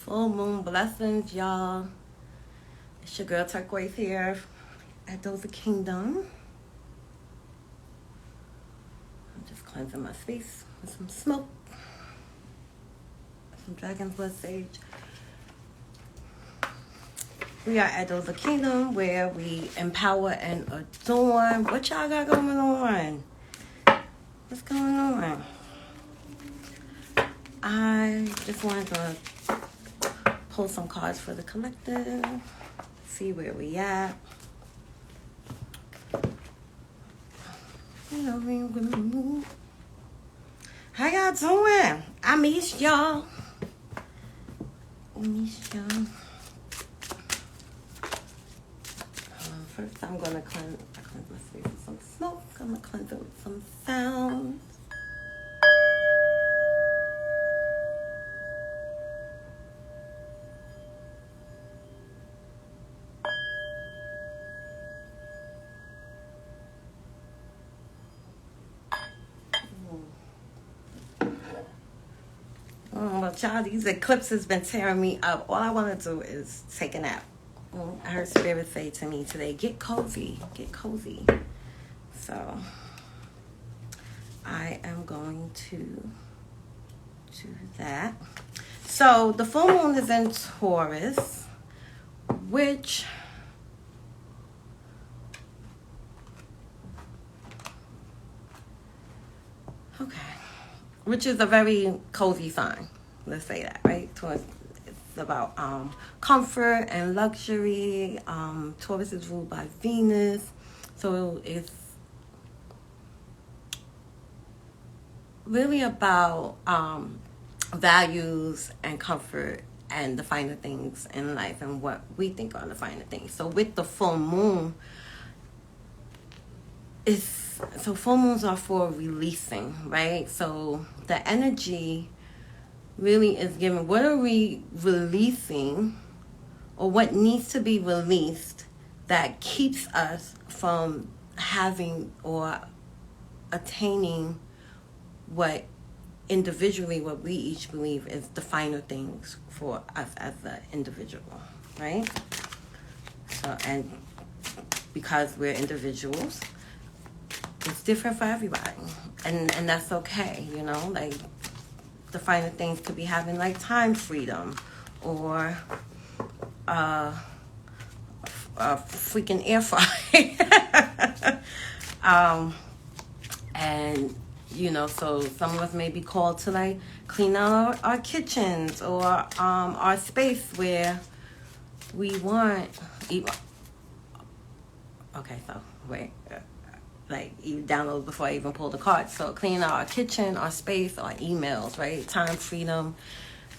Full moon blessings, y'all. It's your girl Turquoise here at Doza Kingdom. I'm just cleansing my space with some smoke, some dragon's blood sage. We are at Doza Kingdom where we empower and adorn. What y'all got going on? What's going on? I just wanted to pull some cards for the collective, see where we at. How y'all doing? I miss y'all. First, I'm gonna cleanse my space with some smoke. I'm gonna cleanse it with some sounds. Well, child, these eclipses been tearing me up. All I want to do is take a nap. I heard Spirit say to me today, get cozy. So, I am going to do that. So, the full moon is in Taurus, which... Okay. Which is a very cozy sign. Let's say that, right? Taurus, it's about comfort and luxury. Taurus is ruled by Venus. So it's really about values and comfort and the finer things in life and what we think are the finer things. So with the full moon, so full moons are for releasing, right? So the energy really is given, what are we releasing, or what needs to be released that keeps us from having or attaining what we each believe is the finer things for us as an individual, right? So, and because we're individuals, it's different for everybody, and that's okay, you know. Like, the finer things could be having like time freedom, or a freaking air fryer. And you know, so some of us may be called to like clean out our kitchens or our space where we want. Okay, so wait. Like, you download before I even pull the card. So clean out our kitchen, our space, our emails, right? Time freedom.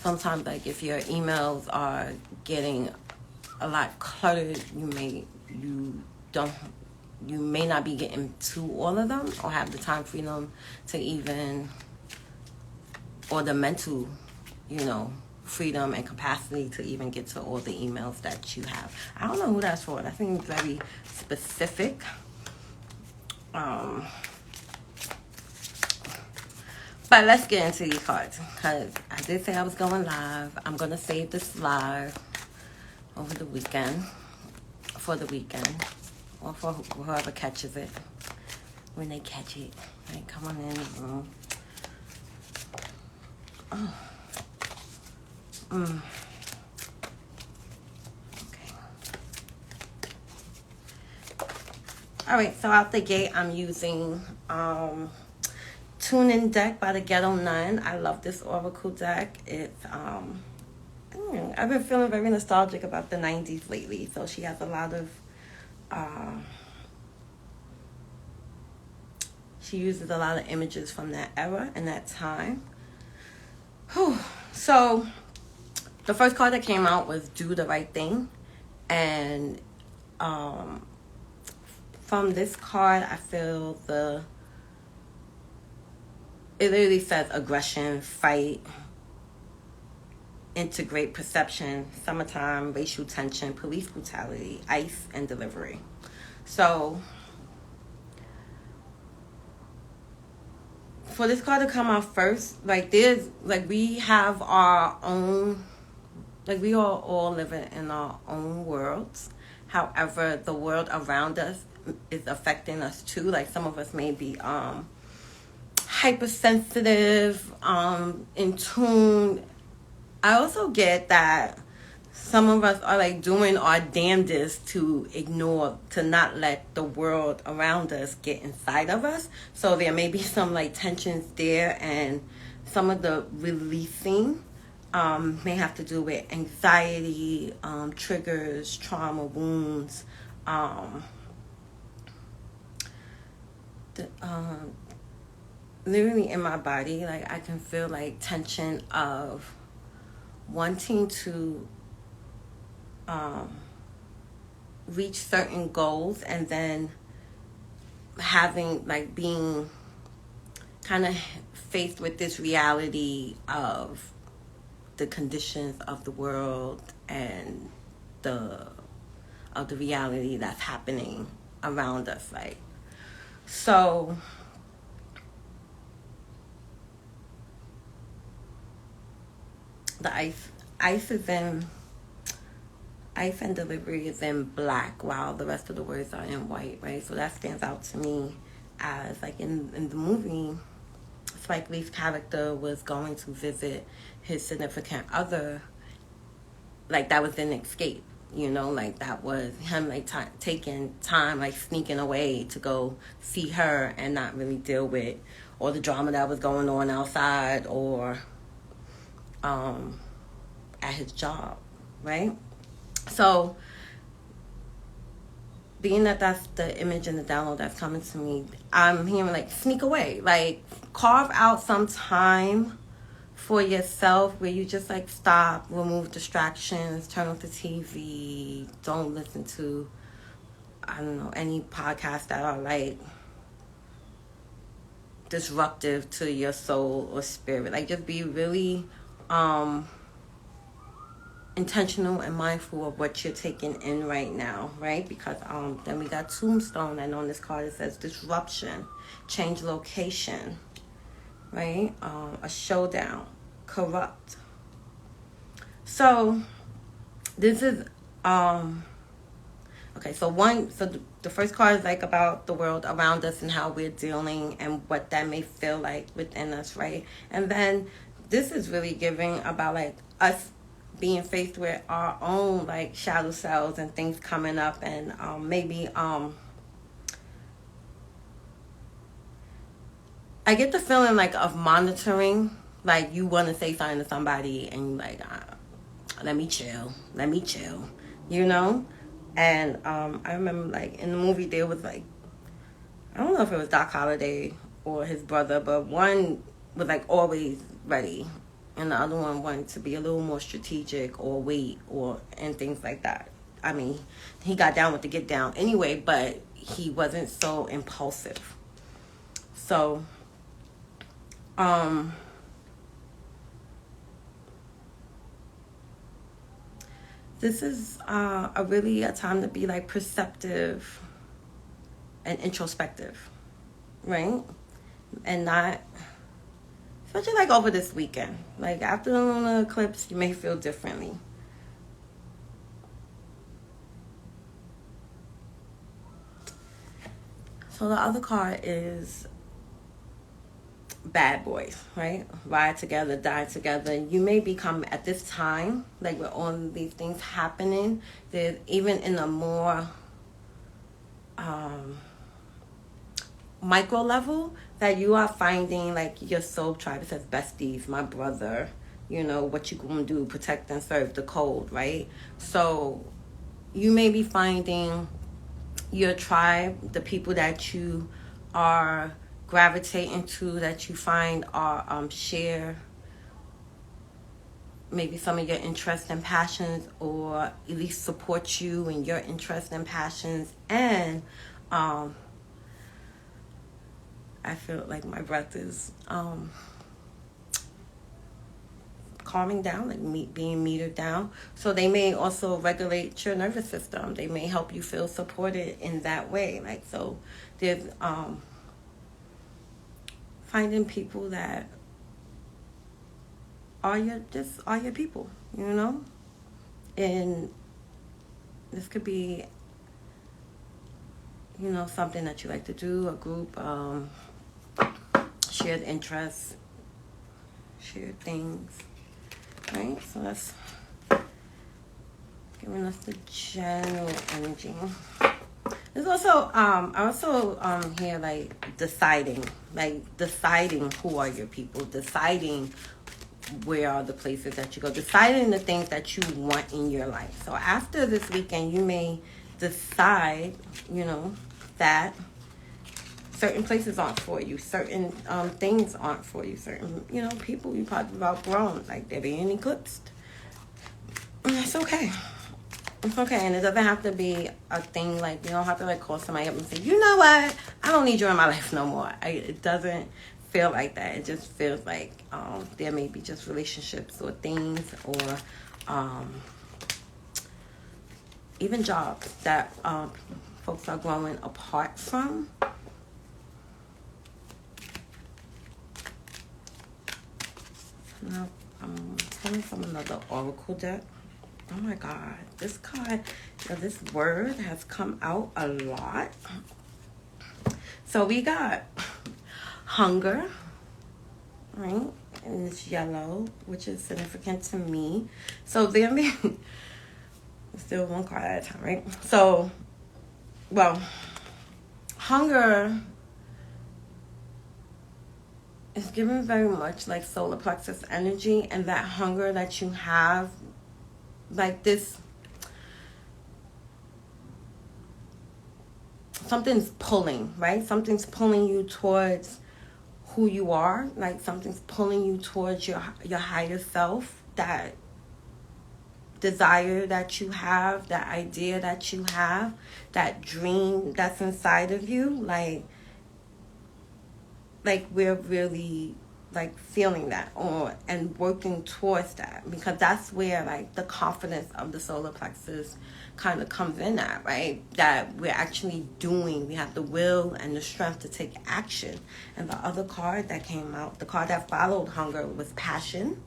Sometimes, like, if your emails are getting a lot cluttered, you may not be getting to all of them, or have the time freedom to even, or the mental, freedom and capacity to even get to all the emails that you have. I don't know who that's for. That seems very specific. But let's get into these cards, because I did say I was going live. I'm going to save this live over the weekend, for the weekend, or for whoever catches it, when they catch it. Right, come on in the room. Okay. All right, so out the gate, I'm using Tune-In deck by the Ghetto Nun. I love this Oracle deck. It's I've been feeling very nostalgic about the 90s lately, so she has a lot of she uses a lot of images from that era and that time. Whew. So the first card that came out was Do the Right Thing, and from this card, I feel it literally says aggression, fight, integrate perception, summertime, racial tension, police brutality, ice, and delivery. So, for this card to come out first, we have our own like we are all living in our own worlds. However, the world around us is affecting us too. Like some of us may be hypersensitive, in tune. I also get that some of us are like doing our damnedest to ignore, to not let the world around us get inside of us. So there may be some like tensions there, and some of the releasing may have to do with anxiety, triggers, trauma, wounds. Um, the, Literally in my body, like I can feel like tension of wanting to reach certain goals, and then having like being kind of faced with this reality of the conditions of the world and the of the reality that's happening around us, like so the ice is in ice and delivery is in black, while the rest of the words are in white, right? So that stands out to me as like in the movie, Spike Lee's character was going to visit his significant other, like that was an escape, you know, like that was him like taking time, like sneaking away to go see her and not really deal with all the drama that was going on outside or at his job, right? So being that that's the image and the download that's coming to me, I'm hearing like sneak away, like carve out some time for yourself where you just like stop, remove distractions, turn off the TV, don't listen to, I don't know, any podcasts that are like disruptive to your soul or spirit. Like just be really intentional and mindful of what you're taking in right now, right? Because then we got tombstone, and on this card it says disruption, change location, right? A showdown, corrupt. So this is okay, so the first card is like about the world around us and how we're dealing and what that may feel like within us, right? And then this is really giving about like us being faced with our own like shadow selves and things coming up, and maybe I get the feeling like of monitoring, like you want to say something to somebody and you like let me chill, you know. And I remember like in the movie there was like, I don't know if it was Doc Holliday or his brother, but one was like always ready and the other one wanted to be a little more strategic or wait or and things like that. I mean, he got down with the get down anyway, but he wasn't so impulsive. So this is a time to be like perceptive and introspective, right? And not, especially like over this weekend, like after the lunar eclipse, you may feel differently. So the other card is bad boys, right? Ride together, die together. You may become at this time, like with all of these things happening, there's even in a more micro level that you are finding like your soul tribe. It says besties, my brother, you know, what you gonna do, protect and serve the code, right? So you may be finding your tribe, the people that you are gravitating to, that you find are share maybe some of your interests and passions, or at least support you in your interests and passions. And I feel like my breath is calming down, like being metered down. So they may also regulate your nervous system. They may help you feel supported in that way. Like, so there's finding people that are your people, you know? And this could be, you know, something that you like to do, a group, shared interests, shared things, right? So that's giving us the general energy. There's also, I also hear like deciding who are your people, deciding where are the places that you go, deciding the things that you want in your life. So after this weekend, you may decide, you know, that certain places aren't for you, certain things aren't for you, certain, you know, people you probably have outgrown, like they're being eclipsed. And that's okay. It's okay, and it doesn't have to be a thing like, you don't have to like call somebody up and say, you know what, I don't need you in my life no more. It doesn't feel like that. It just feels like there may be just relationships or things or even jobs that folks are growing apart from. Now, I'm pulling from another oracle deck. Oh my God, this card, this word has come out a lot. So we got hunger, right? And it's yellow, which is significant to me. So there may still one card at a time, right? So, well, hunger is given very much like solar plexus energy, and that hunger that you have, like this, something's pulling, right? Something's pulling you towards who you are. Like something's pulling you towards your higher self, that desire that you have, that idea that you have, that dream that's inside of you. Like we're really like feeling that and working towards that, because that's where like the confidence of the solar plexus kind of comes in at, right? That we're actually doing, we have the will and the strength to take action. And the other card that came out, the card that followed hunger, was passion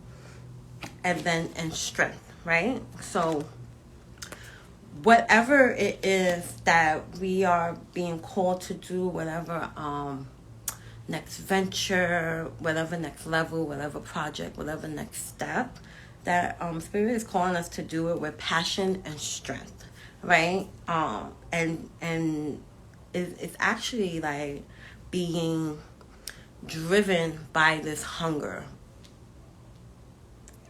and strength, right? So whatever it is that we are being called to do, whatever next venture, whatever next level, whatever project, whatever next step, that Spirit is calling us to do it with passion and strength, right? And it's actually like being driven by this hunger.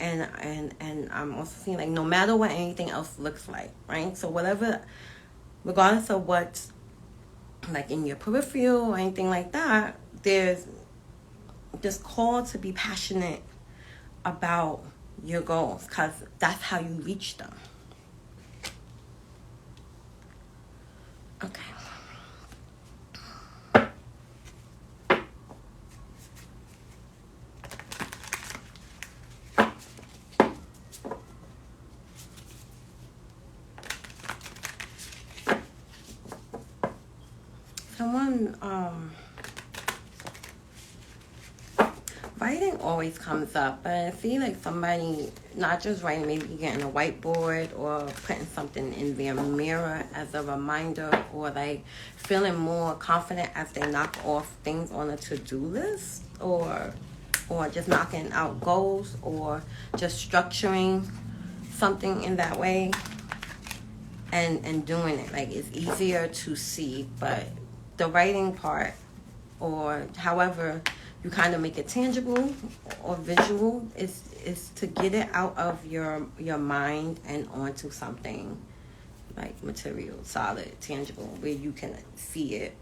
And I'm also seeing like no matter what anything else looks like, right? So whatever, regardless of what's like in your peripheral or anything like that, there's this call to be passionate about your goals, because that's how you reach them. Okay. Someone, writing always comes up, but I feel like somebody not just writing, maybe getting a whiteboard or putting something in their mirror as a reminder, or like feeling more confident as they knock off things on a to-do list, or just knocking out goals, or just structuring something in that way and doing it. Like it's easier to see, but the writing part, or however you kind of make it tangible or visual, is to get it out of your mind and onto something like material, solid, tangible, where you can see it.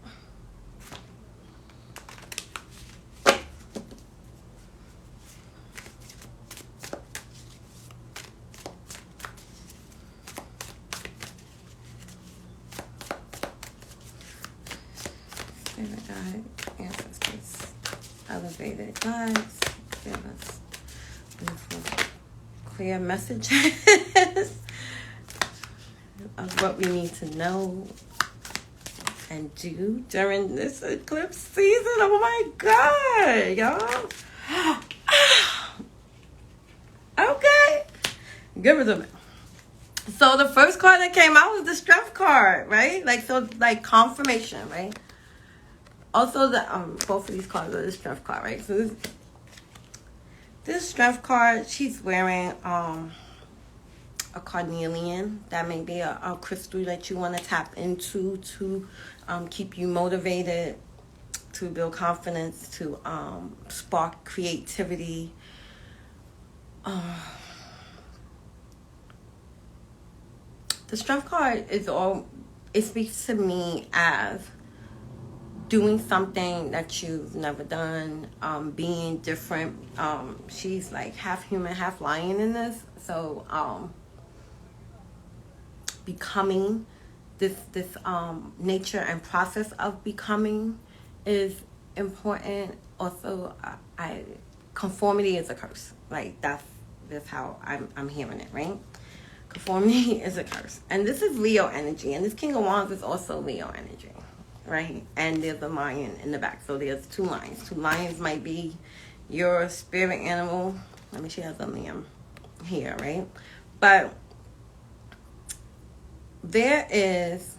Spirit guide, ancestors, elevated guides, give us beautiful, clear messages of what we need to know and do during this eclipse season. Oh my God, y'all. Okay, give it to me. So the first card that came out was the Strength card, right? Like, so, like, confirmation, right? Also, the both of these cards are the Strength card, right? So this Strength card, she's wearing a carnelian. That may be a crystal that you want to tap into to keep you motivated, to build confidence, to spark creativity. The Strength card it speaks to me as doing something that you've never done, being different. She's like half human, half lion in this. So becoming this nature and process of becoming is important. Also, conformity is a curse. Like, that's how I'm hearing it, right? Conformity is a curse. And this is Leo energy. And this King of Wands is also Leo energy, right? And there's a lion in the back. So there's two lions. Two lions might be your spirit animal. Let me see, she has a lamb here, right? But there's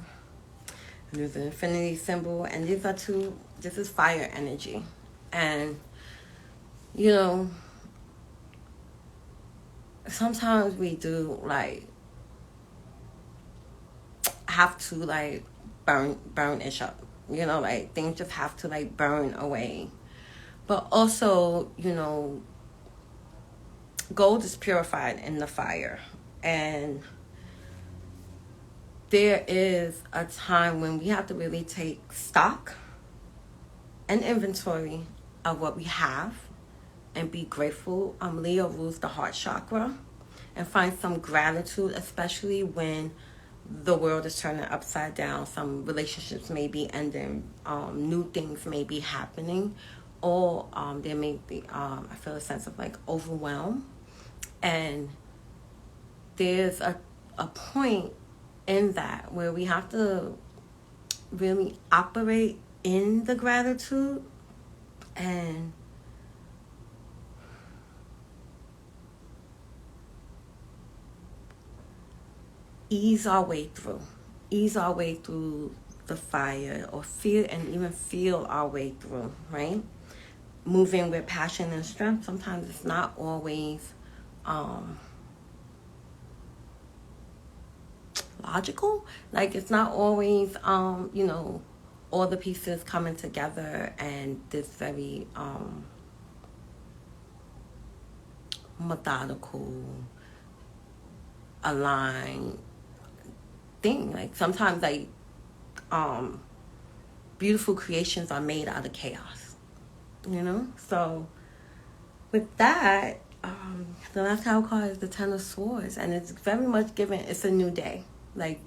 an infinity symbol. And this is fire energy. And, you know, sometimes we do, like, have to, like, burn ish up. You know, like, things just have to, like, burn away. But also, you know, gold is purified in the fire. And there is a time when we have to really take stock and inventory of what we have and be grateful. Leo rules the heart chakra, and find some gratitude, especially when the world is turning upside down. Some relationships may be ending, new things may be happening, or there may be, I feel a sense of like overwhelm. And there's a point in that where we have to really operate in the gratitude and ease our way through the fire, or feel our way through, right? Moving with passion and strength. Sometimes it's not always logical. Like, it's not always you know, all the pieces coming together and this very methodical, aligned thing. Like, sometimes, like, beautiful creations are made out of chaos, you know? So with that, the last tarot card is the Ten of Swords, and it's very much given, it's a new day. Like,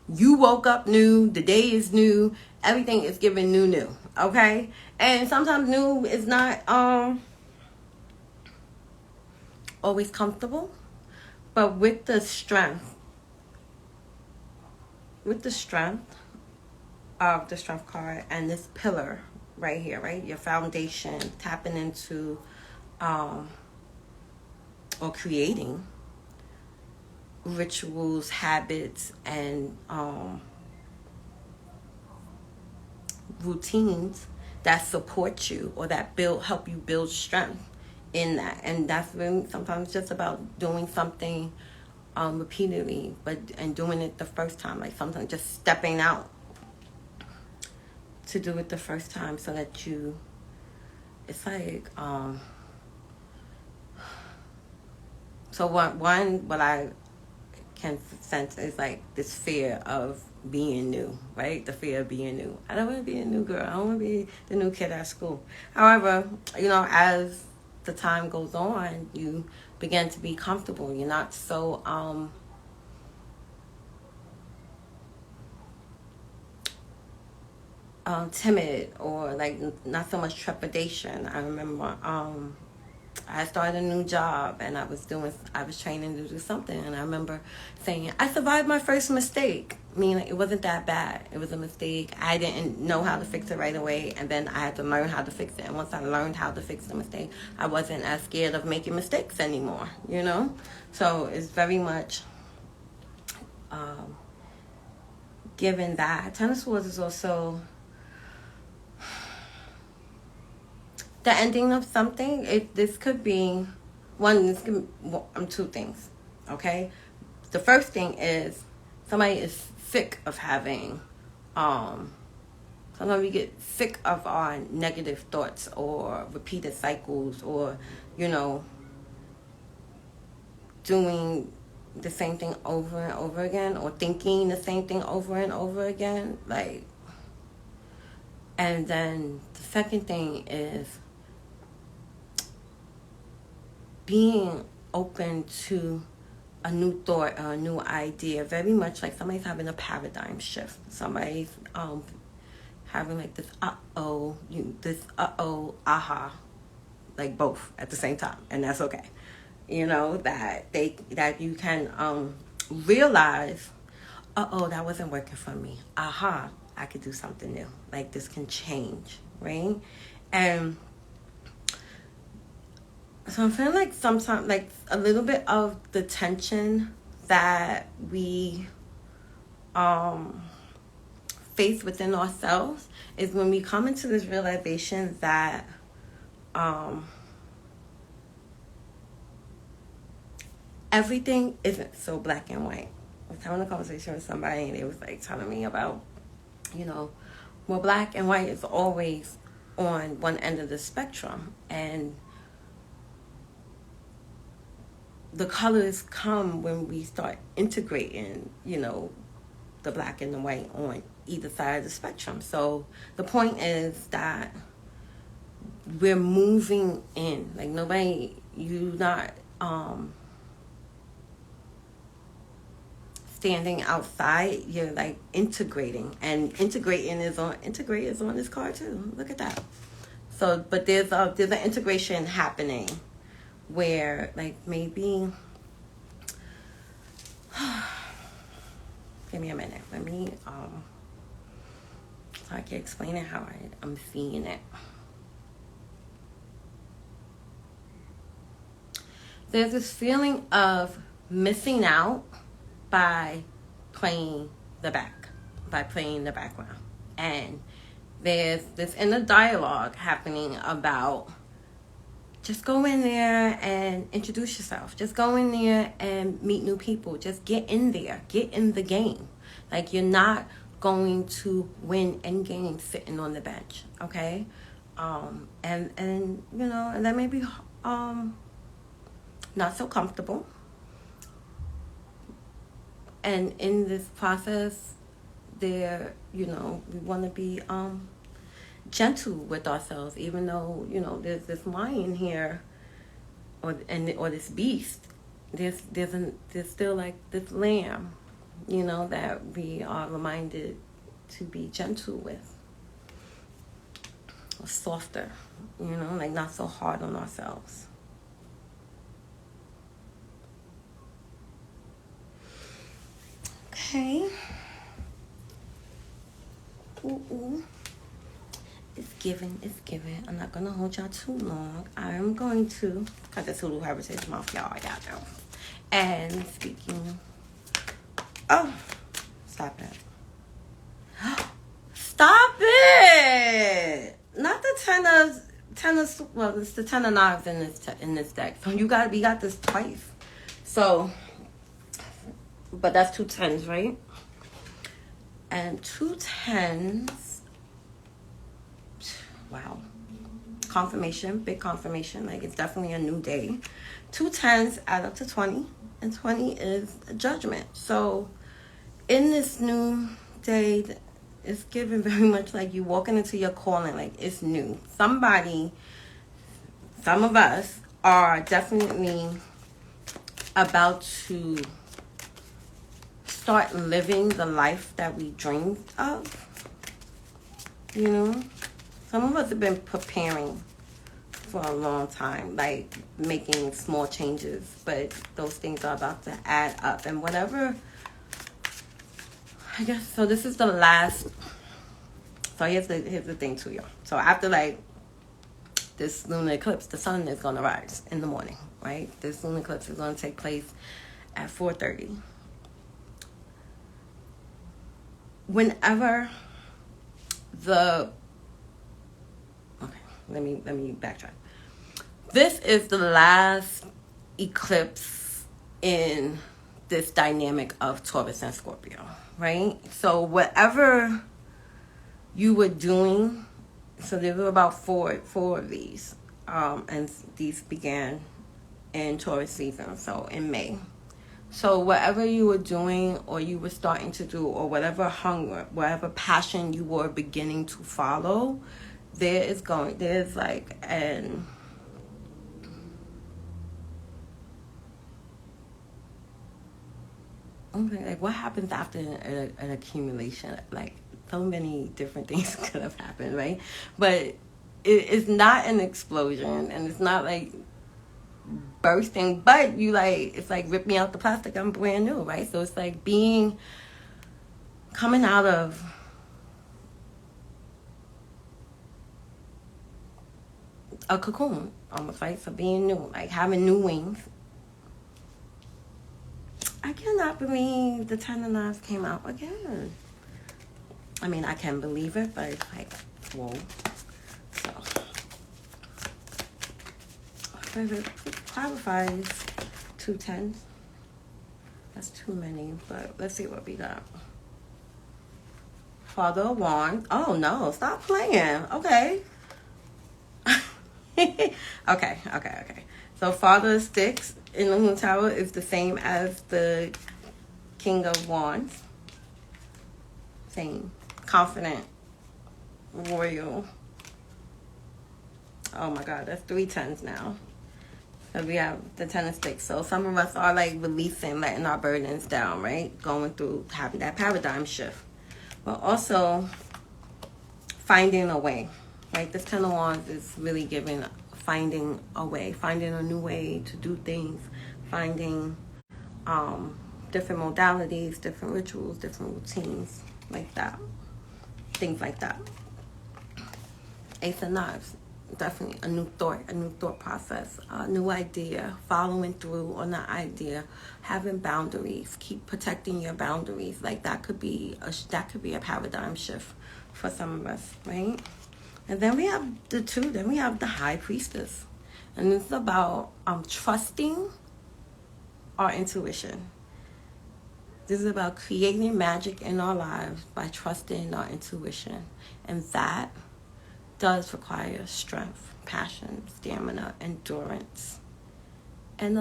you woke up new, the day is new, everything is given new, okay? And sometimes new is not always comfortable, but with the strength of the Strength card and this pillar right here, right? Your foundation, tapping into or creating rituals, habits, and routines that support you or that help you build strength in that. And that's really sometimes just about doing something repeatedly, and doing it the first time. Like, sometimes just stepping out to do it the first time, so that it's like so what I can sense is like this fear of being new, right? The fear of being new. I don't want to be a new girl. I don't want to be the new kid at school. However, you know, as the time goes on, you begin to be comfortable. You're not so timid, or like not so much trepidation. I remember I started a new job, and I was training to do something, and I remember saying, I survived my first mistake. Meaning, it wasn't that bad. It was a mistake. I didn't know how to fix it right away, and then I had to learn how to fix it. And once I learned how to fix the mistake, I wasn't as scared of making mistakes anymore, you know? So it's very much given that. Ten of Swords is also the ending of something. This could be two things. Okay, the first thing is somebody is sick of having. Sometimes we get sick of our negative thoughts or repeated cycles, or doing the same thing over and over again, or thinking the same thing over and over again. And then the second thing is being open to a new thought or a new idea. Very much like somebody's having a paradigm shift. Somebody's having like this aha, like both at the same time, and that's okay. That you can realize, that wasn't working for me. Aha, I could do something new. Like this can change, right? And so I'm feeling like sometimes, like a little bit of the tension that we face within ourselves is when we come into this realization that everything isn't so black and white. I was having a conversation with somebody and they was like telling me about, well, black and white is always on one end of the spectrum, and the colors come when we start integrating, the black and the white on either side of the spectrum. So the point is that we're moving in. Like you're not standing outside. You're like integrating, and integrating is on this card too. Look at that. So, but there's an integration happening where, like, maybe give me a minute. Let me so I can explain it how I'm seeing it. There's this feeling of missing out by playing the background. And there's this inner dialogue happening about just go in there and introduce yourself. Just go in there and meet new people. Just get in there. Get in the game. Like, you're not going to win any game sitting on the bench, okay? And that may be not so comfortable. And in this process, we want to be gentle with ourselves, even though there's this lion here, or this beast. There's still like this lamb, that we are reminded to be gentle with, or softer, like not so hard on ourselves. Okay. Ooh. It's given. I'm not going to hold y'all too long. I'm going to cut this Hulu Heritage Month, y'all know. And speaking... Oh! Stop it. Stop it! Not the ten of... Well, it's the 10 of knives in this deck. So we got this twice. So... But that's 2 10s, right? And 2 10s... Wow. Confirmation, big confirmation. Like, it's definitely a new day. 2 10s add up to 20, and 20 is a judgment. So in this new day, it's given very much like you walking into your calling. Like, it's new. Some of us are definitely about to start living the life that we dreamed of. Some of us have been preparing for a long time, like making small changes, but those things are about to add up. And whatever, I guess, so this is the last. So here's the thing too, y'all. So after like this lunar eclipse, the sun is going to rise in the morning, right? This lunar eclipse is going to take place at 4:30. whenever the okay, let me backtrack. This is the last eclipse in this dynamic of Taurus and Scorpio, right? So whatever you were doing, so there were about four of these, and these began in Taurus season, so in May. So whatever you were doing or you were starting to do, or whatever hunger, whatever passion you were beginning to follow, there's like an okay, like what happens after an accumulation? Like so many different things could have happened, right? But it's not an explosion, and it's not like bursting, but you like, it's like rip me out the plastic, I'm brand new, right? So it's like coming out of a cocoon almost, right? So being new, like having new wings. I cannot believe the Ten of Knives came out again. I mean, I can believe it, but it's like, whoa. So it clarifies 2 10s. That's too many, but let's see what we got. Father of Wands. Oh no, stop playing. Okay. Okay. So Father of Sticks in the Moon Tower is the same as the King of Wands. Same. Confident. Royal. Oh my God, that's 3 10s now. So we have the Ten of Sticks. So some of us are like releasing, letting our burdens down, right? Going through, having that paradigm shift. But also finding a way, right? This Ten of Wands is really giving, finding a way, finding a new way to do things, finding different modalities, different rituals, different routines, like that. Things like that. Ace of Knives. Definitely a new thought process, a new idea, following through on the idea, having boundaries, keep protecting your boundaries. Like that could be a paradigm shift for some of us, right? And then we have then we have the High Priestess, and it's about trusting our intuition. This is about creating magic in our lives by trusting our intuition, and that does require strength, passion, stamina, endurance, and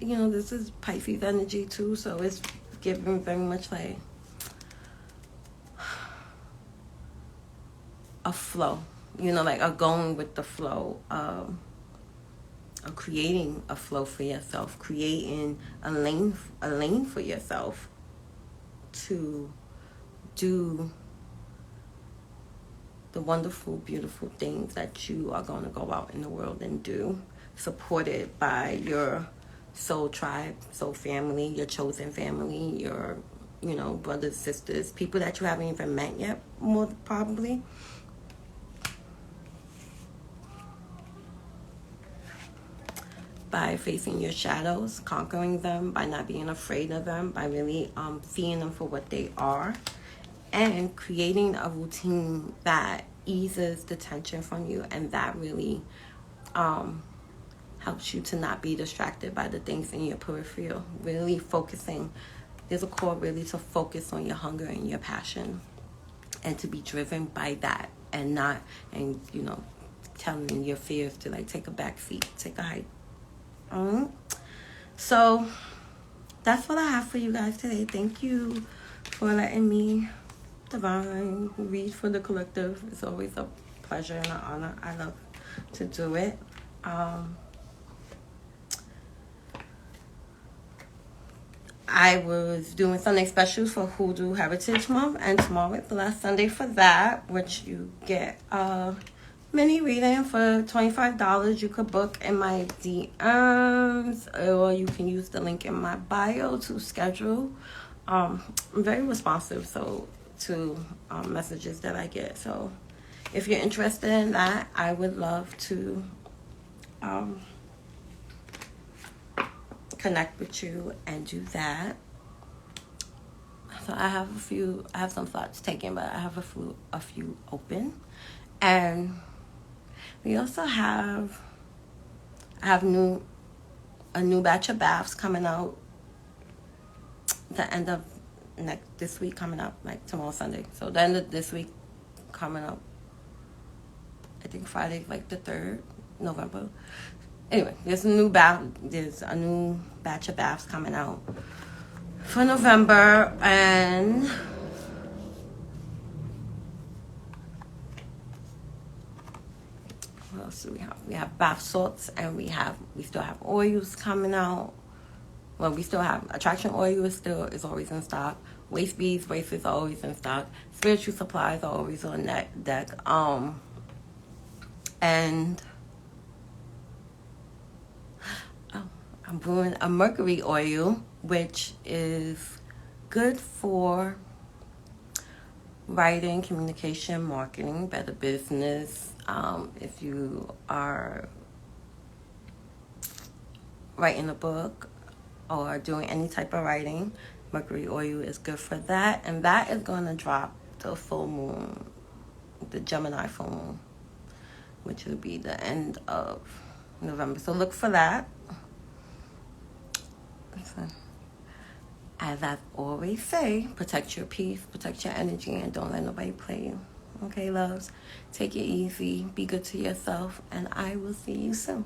you know, this is Pisces energy too, so it's giving very much like a flow, you know, like a going with the flow, of creating a flow for yourself, creating a lane for yourself to do the wonderful, beautiful things that you are going to go out in the world and do, supported by your soul tribe, soul family, your chosen family, your, you know, brothers, sisters, people that you haven't even met yet, more probably. By facing your shadows, conquering them, by not being afraid of them, by really seeing them for what they are, and creating a routine that eases the tension from you, and that really helps you to not be distracted by the things in your peripheral. Really focusing, there's a call really to focus on your hunger and your passion, and to be driven by that, and not, and you know, telling your fears to like take a back seat, take a hike. So that's what I have for you guys today. Thank you for letting me divine read for the collective. It's always a pleasure and an honor. I love to do it. I was doing Sunday specials for Hoodoo Heritage Month, and tomorrow is the last Sunday for that, which you get mini reading for $25. You could book in my DMs, or you can use the link in my bio to schedule. I'm very responsive to messages that I get. So if you're interested in that, I would love to connect with you and do that. So I have some slots taken, but I have a few open. And we also have, I have a new batch of baths coming out the end of this week coming up, like tomorrow, Sunday. So the end of this week coming up, I think Friday, like the 3rd November. Anyway, there's a new batch of baths coming out for November. And what else do we have? We have bath salts, and we still have oils coming out. Well, we still have attraction oil is always in stock. Waist beads, bracelets are always in stock. Spiritual supplies are always on that deck. And I'm brewing a mercury oil, which is good for writing, communication, marketing, better business. If you are writing a book or doing any type of writing, mercury oil is good for that. And that is going to drop the full moon, the Gemini full moon, which will be the end of November. So look for that. Listen, as I always say, protect your peace, protect your energy, and don't let nobody play you. Okay, loves? Take it easy. Be good to yourself, and I will see you soon.